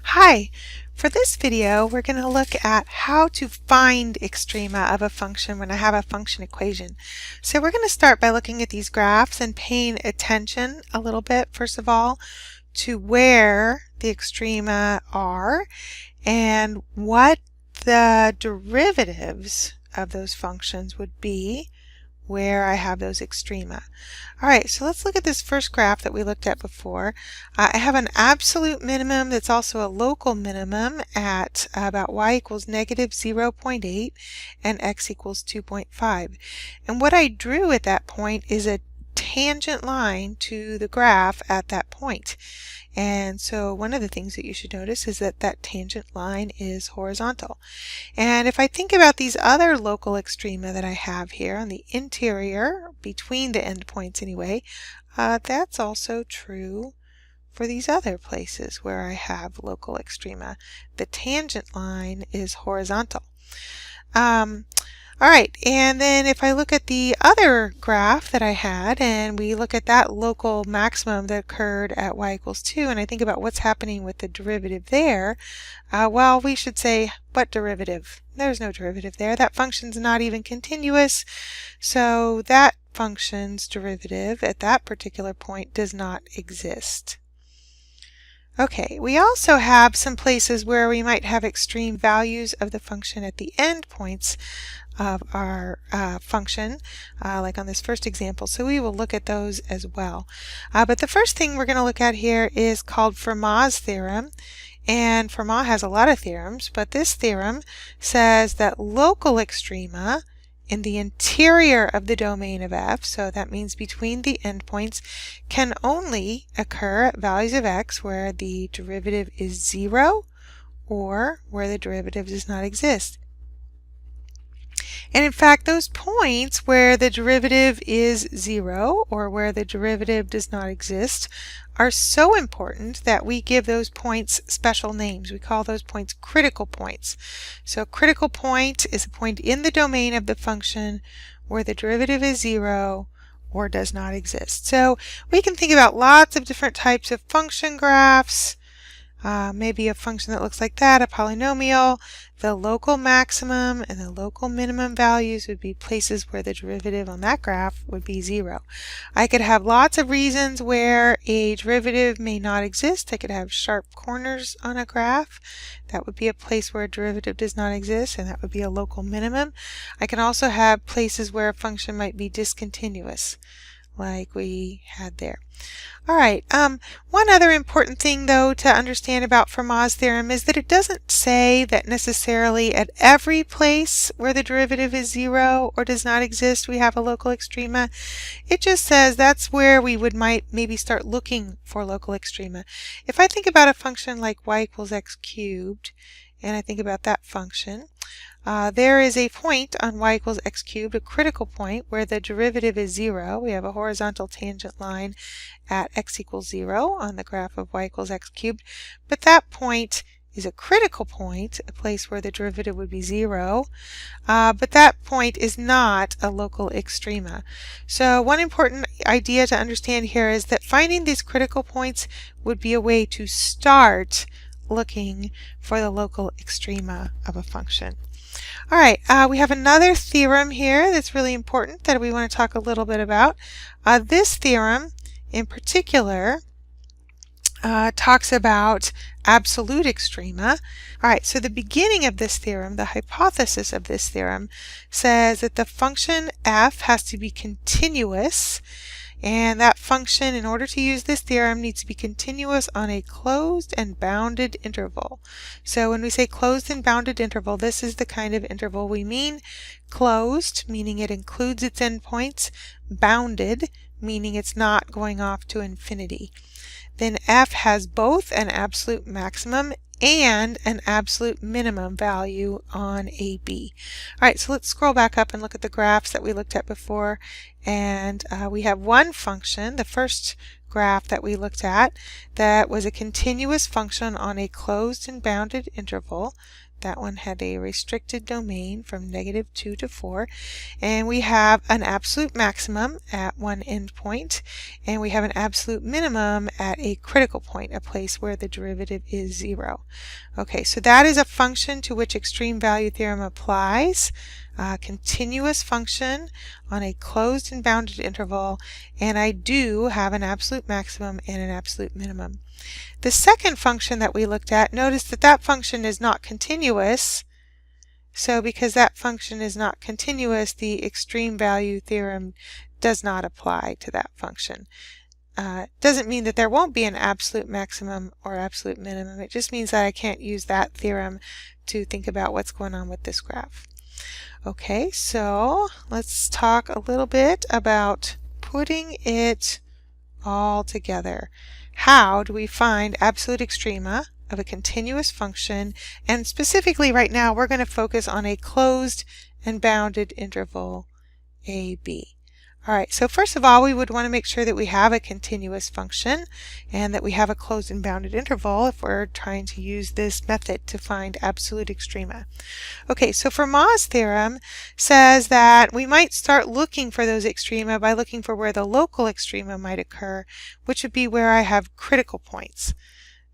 Hi! For this video, we're going to look at how to find extrema of a function when I have a function equation. So we're going to start by looking at these graphs and paying attention a little bit, first of all, to where the extrema are and what the derivatives of those functions would be where I have those extrema. Alright, so let's look at this first graph that we looked at before. I have an absolute minimum that's also a local minimum at about y equals negative 0.8 and x equals 2.5. And what I drew at that point is a tangent line to the graph at that point. And so one of the things that you should notice is that that tangent line is horizontal. And if I think about these other local extrema that I have here on the interior, between the endpoints anyway, that's also true for these other places where I have local extrema. The tangent line is horizontal. Alright, and then if I look at the other graph that I had and we look at that local maximum that occurred at y equals 2 and I think about what's happening with the derivative there, well, we should say, what derivative? There's no derivative there. That function's not even continuous, so that function's derivative at that particular point does not exist. Okay, we also have some places where we might have extreme values of the function at the endpoints of our function, like on this first example, so we will look at those as well. But the first thing we're going to look at here is called Fermat's theorem, and Fermat has a lot of theorems, but this theorem says that local extrema in the interior of the domain of f, so that means between the endpoints, can only occur at values of x where the derivative is 0 or where the derivative does not exist. And in fact, those points where the derivative is 0 or where the derivative does not exist are so important that we give those points special names. We call those points critical points. So a critical point is a point in the domain of the function where the derivative is 0 or does not exist. So we can think about lots of different types of function graphs. Maybe a function that looks like that, a polynomial. The local maximum and the local minimum values would be places where the derivative on that graph would be 0. I could have lots of reasons where a derivative may not exist. I could have sharp corners on a graph. That would be a place where a derivative does not exist, and that would be a local minimum. I can also have places where a function might be discontinuous, like we had there. Alright, one other important thing though to understand about Fermat's theorem is that it doesn't say that necessarily at every place where the derivative is 0 or does not exist we have a local extrema. It just says that's where we might maybe start looking for local extrema. If I think about a function like y equals x cubed, and I think about that function, there is a point on y equals x cubed, a critical point, where the derivative is 0. We have a horizontal tangent line at x equals 0 on the graph of y equals x cubed. But that point is a critical point, a place where the derivative would be 0. But that point is not a local extrema. So one important idea to understand here is that finding these critical points would be a way to start looking for the local extrema of a function. Alright, we have another theorem here that's really important that we want to talk a little bit about. This theorem in particular talks about absolute extrema. Alright, so the beginning of this theorem, the hypothesis of this theorem, says that the function f has to be continuous, and that function, in order to use this theorem, needs to be continuous on a closed and bounded interval. So when we say closed and bounded interval, this is the kind of interval we mean. Closed, meaning it includes its endpoints. Bounded, meaning it's not going off to infinity. Then f has both an absolute maximum and an absolute minimum value on AB. Alright, so let's scroll back up and look at the graphs that we looked at before. And we have one function, the first graph that we looked at, that was a continuous function on a closed and bounded interval. That one had a restricted domain from -2 to 4. And we have an absolute maximum at one endpoint, and we have an absolute minimum at a critical point, a place where the derivative is 0. Okay, so that is a function to which extreme value theorem applies. A continuous function on a closed and bounded interval, and I do have an absolute maximum and an absolute minimum. The second function that we looked at, notice that that function is not continuous. So because that function is not continuous, the extreme value theorem does not apply to that function. Doesn't mean that there won't be an absolute maximum or absolute minimum. It just means that I can't use that theorem to think about what's going on with this graph. Okay, so let's talk a little bit about putting it all together. How do we find absolute extrema of a continuous function? And specifically right now we're going to focus on a closed and bounded interval AB. Alright, so first of all we would want to make sure that we have a continuous function and that we have a closed and bounded interval if we're trying to use this method to find absolute extrema. Okay, so Fermat's theorem says that we might start looking for those extrema by looking for where the local extrema might occur, which would be where I have critical points.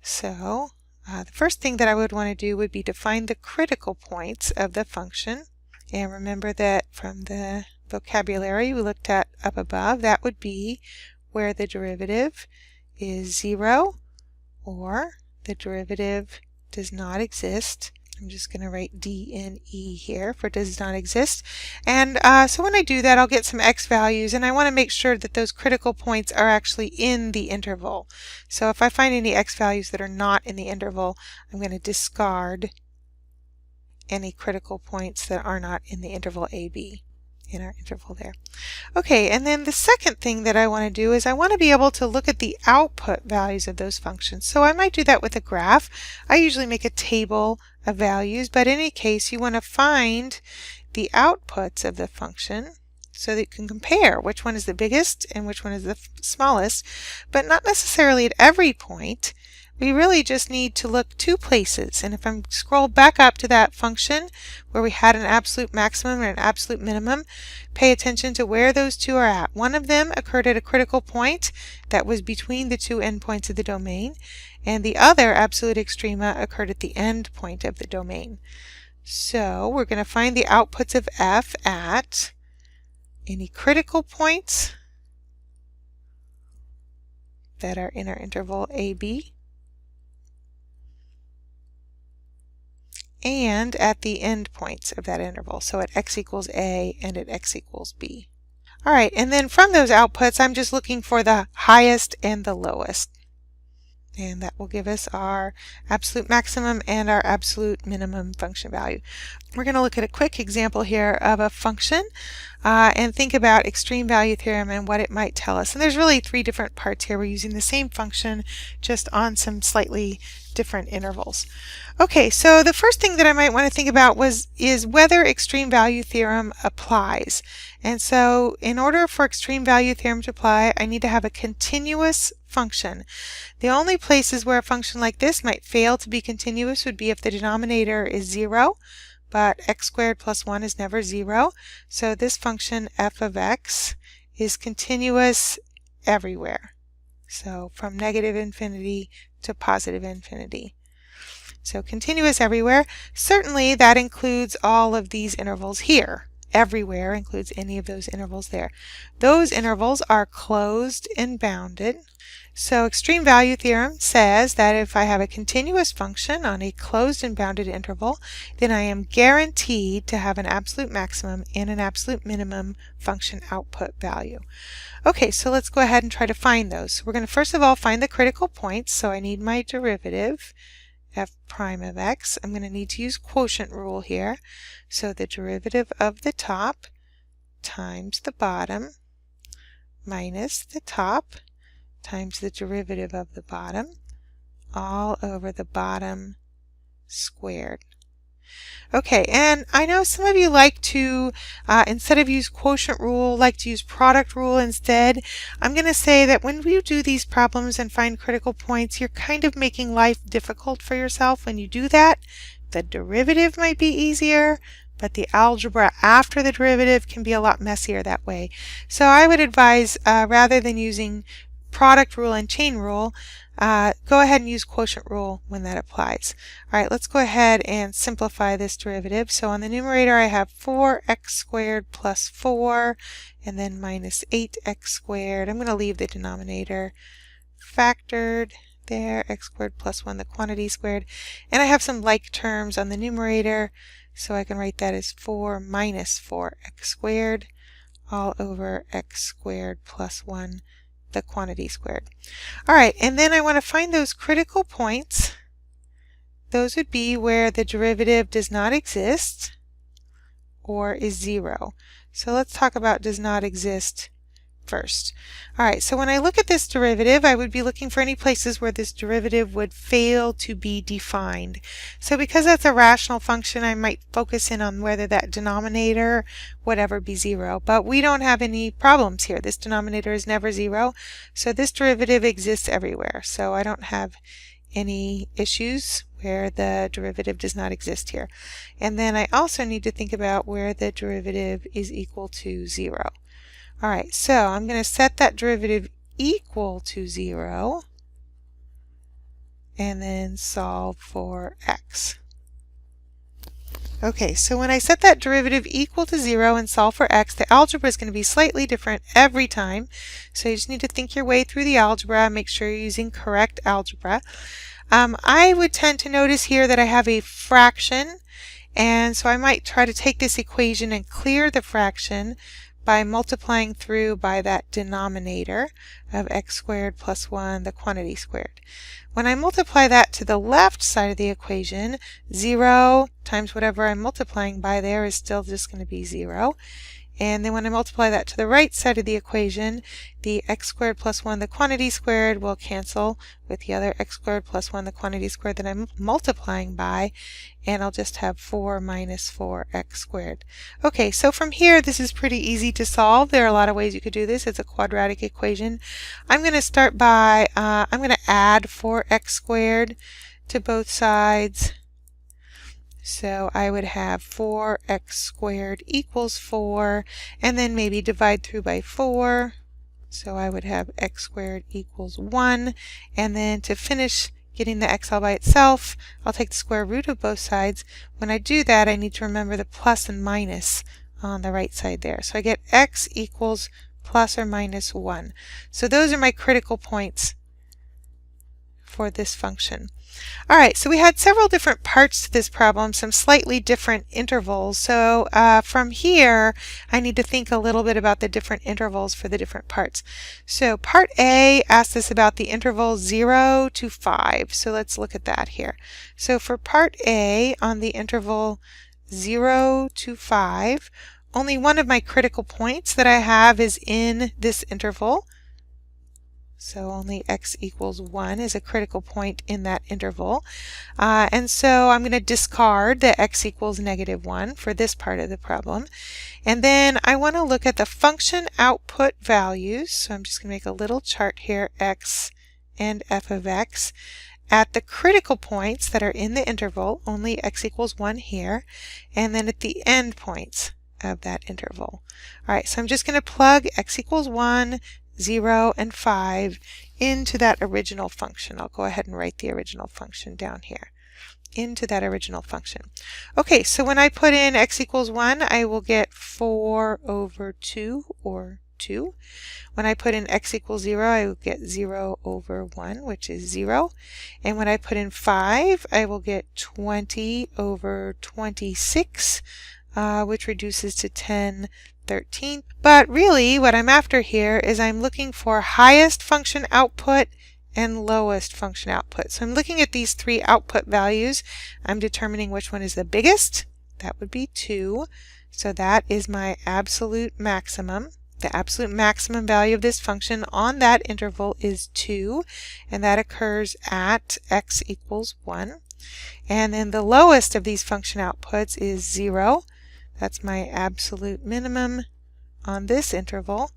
So the first thing that I would want to do would be to find the critical points of the function. And remember that from the vocabulary we looked at up above, that would be where the derivative is 0 or the derivative does not exist. I'm just going to write DNE here for does not exist. And so when I do that, I'll get some x values, and I want to make sure that those critical points are actually in the interval. So if I find any x values that are not in the interval, I'm going to discard any critical points that are not in the interval AB, in our interval there. Okay, and then the second thing that I want to do is I want to be able to look at the output values of those functions. So I might do that with a graph. I usually make a table of values, but in any case you want to find the outputs of the function so that you can compare which one is the biggest and which one is the smallest, but not necessarily at every point. We really just need to look two places, and if I scroll back up to that function where we had an absolute maximum and an absolute minimum, pay attention to where those two are at. One of them occurred at a critical point that was between the two endpoints of the domain, and the other absolute extrema occurred at the end point of the domain. So we're going to find the outputs of f at any critical points that are in our interval AB, and at the end points of that interval, so at x equals a and at x equals b. Alright, and then from those outputs I'm just looking for the highest and the lowest. And that will give us our absolute maximum and our absolute minimum function value. We're going to look at a quick example here of a function and think about extreme value theorem and what it might tell us. And there's really three different parts here. We're using the same function just on some slightly different intervals. Okay, so the first thing that I might want to think about is whether extreme value theorem applies. And so in order for extreme value theorem to apply, I need to have a continuous function. The only places where a function like this might fail to be continuous would be if the denominator is 0, but x squared plus 1 is never 0. So this function f of x is continuous everywhere. So from negative infinity to positive infinity. So continuous everywhere. Certainly that includes all of these intervals here. Everywhere includes any of those intervals there. Those intervals are closed and bounded. So extreme value theorem says that if I have a continuous function on a closed and bounded interval, then I am guaranteed to have an absolute maximum and an absolute minimum function output value. Okay, so let's go ahead and try to find those. So we're going to first of all find the critical points, so I need my derivative f prime of x. I'm going to need to use quotient rule here. So the derivative of the top times the bottom minus the top times the derivative of the bottom all over the bottom squared. Okay, and I know some of you like to, instead of use quotient rule, like to use product rule instead. I'm going to say that when you do these problems and find critical points, you're kind of making life difficult for yourself when you do that, The derivative might be easier, but the algebra after the derivative can be a lot messier that way. So I would advise, rather than using product rule and chain rule, go ahead and use quotient rule when that applies. All right, let's go ahead and simplify this derivative. So on the numerator I have 4x squared plus 4 and then minus 8x squared. I'm going to leave the denominator factored there, x squared plus 1, the quantity squared. And I have some like terms on the numerator, so I can write that as 4 minus 4x squared all over x squared plus 1, the quantity squared. All right, and then I want to find those critical points. Those would be where the derivative does not exist or is 0. So let's talk about does not exist first. All right, so when I look at this derivative, I would be looking for any places where this derivative would fail to be defined. So because that's a rational function, I might focus in on whether that denominator would ever be 0. But we don't have any problems here. This denominator is never 0, so this derivative exists everywhere. So I don't have any issues where the derivative does not exist here. And then I also need to think about where the derivative is equal to 0. All right, so I'm going to set that derivative equal to 0 and then solve for x. Okay, so when I set that derivative equal to 0 and solve for x, the algebra is going to be slightly different every time. So you just need to think your way through the algebra, make sure you're using correct algebra. I would tend to notice here that I have a fraction, and so I might try to take this equation and clear the fraction by multiplying through by that denominator of x squared plus 1, the quantity squared. When I multiply that to the left side of the equation, 0 times whatever I'm multiplying by there is still just going to be 0. And then when I multiply that to the right side of the equation, the x squared plus 1, the quantity squared, will cancel with the other x squared plus 1, the quantity squared that I'm multiplying by, and I'll just have 4 minus 4x squared. Okay, so from here this is pretty easy to solve. There are a lot of ways you could do this. It's a quadratic equation. I'm going to start by, I'm going to add 4x squared to both sides. So I would have 4x squared equals 4, and then maybe divide through by 4. So I would have x squared equals 1, and then to finish getting the x all by itself, I'll take the square root of both sides. When I do that, I need to remember the plus and minus on the right side there. So I get x equals plus or minus 1. So those are my critical points for this function. All right, so we had several different parts to this problem, some slightly different intervals. So from here, I need to think a little bit about the different intervals for the different parts. So part A asks us about the interval 0 to 5. So let's look at that here. So for part A, on the interval 0 to 5, only one of my critical points that I have is in this interval. So only x equals 1 is a critical point in that interval. And so I'm going to discard the x equals -1 for this part of the problem. And then I want to look at the function output values. So I'm just going to make a little chart here, x and f of x, at the critical points that are in the interval, only x equals 1 here, and then at the end points of that interval. All right, so I'm just going to plug x equals 1, 0, and 5 into that original function. I'll go ahead and write the original function down here. Into that original function. Okay, so when I put in x equals 1, I will get 4 over 2, or 2. When I put in x equals 0, I will get 0 over 1, which is 0. And when I put in 5, I will get 20 over 26, which reduces to 10/13. But really, what I'm after here is I'm looking for highest function output and lowest function output. So I'm looking at these three output values. I'm determining which one is the biggest. That would be 2. So that is my absolute maximum. The absolute maximum value of this function on that interval is 2, and that occurs at x equals 1. And then the lowest of these function outputs is 0. That's my absolute minimum on this interval,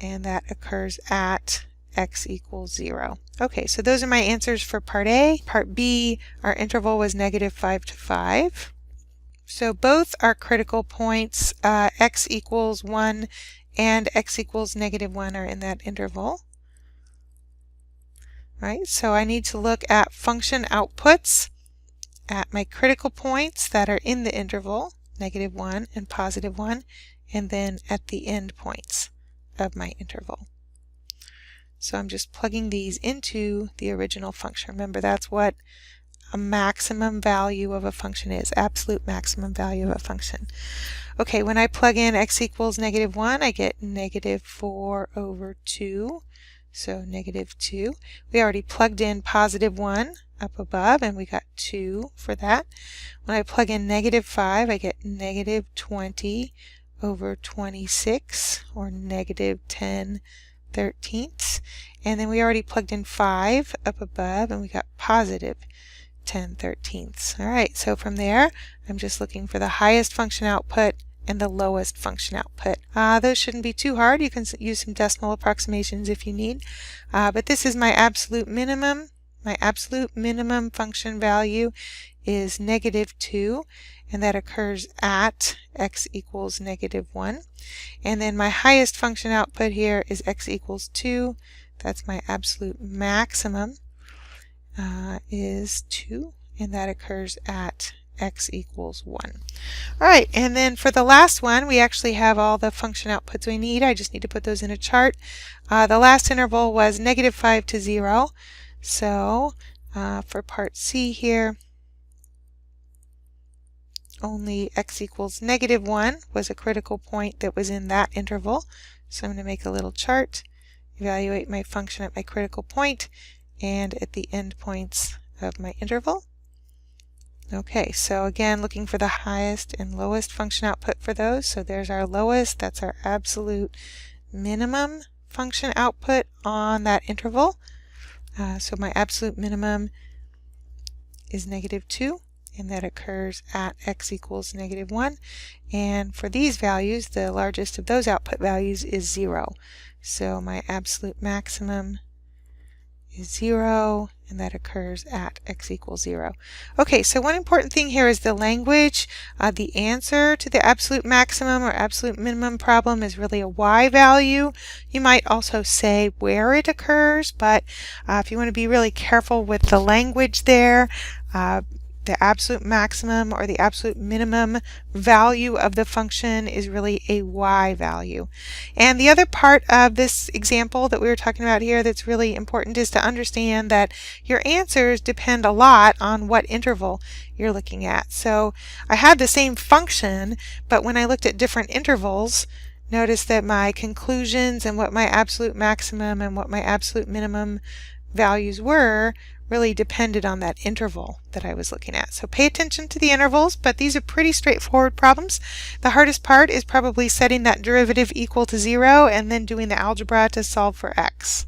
and that occurs at x equals 0. Okay, so those are my answers for part A. Part B, our interval was -5 to 5. So both our critical points, x equals 1 and x equals -1, are in that interval. Right, so I need to look at function outputs at my critical points that are in the interval, -1 and +1, and then at the end points of my interval. So I'm just plugging these into the original function. Remember, that's what a maximum value of a function is, absolute maximum value of a function. Okay, when I plug in x equals -1, I get -4/2. So -2. We already plugged in +1 up above, and we got 2 for that. When I plug in -5, I get -20/26, or -10/13. And then we already plugged in 5 up above, and we got +10/13. All right, so from there, I'm just looking for the highest function output and the lowest function output. Those shouldn't be too hard. You can use some decimal approximations if you need. But this is my absolute minimum. My absolute minimum function value is -2, and that occurs at x equals -1. And then my highest function output here is x equals 2. That's my absolute maximum, is 2, and that occurs at x equals 1. All right, and then for the last one, we actually have all the function outputs we need. I just need to put those in a chart. The last interval was -5 to 0. So for part C here, only x equals -1 was a critical point that was in that interval. So I'm going to make a little chart, evaluate my function at my critical point and at the end points of my interval. Okay, so again, looking for the highest and lowest function output for those. So there's our lowest, that's our absolute minimum function output on that interval. So my absolute minimum is -2, and that occurs at x equals -1. And for these values, the largest of those output values is 0. So my absolute maximum is 0, and that occurs at x equals 0. Okay, so one important thing here is the language. The answer to the absolute maximum or absolute minimum problem is really a y value. You might also say where it occurs, but if you want to be really careful with the language there, the absolute maximum or the absolute minimum value of the function is really a y value. And the other part of this example that we were talking about here that's really important is to understand that your answers depend a lot on what interval you're looking at. So I had the same function, but when I looked at different intervals, notice that my conclusions and what my absolute maximum and what my absolute minimum values were really depended on that interval that I was looking at. So pay attention to the intervals, but these are pretty straightforward problems. The hardest part is probably setting that derivative equal to 0 and then doing the algebra to solve for x.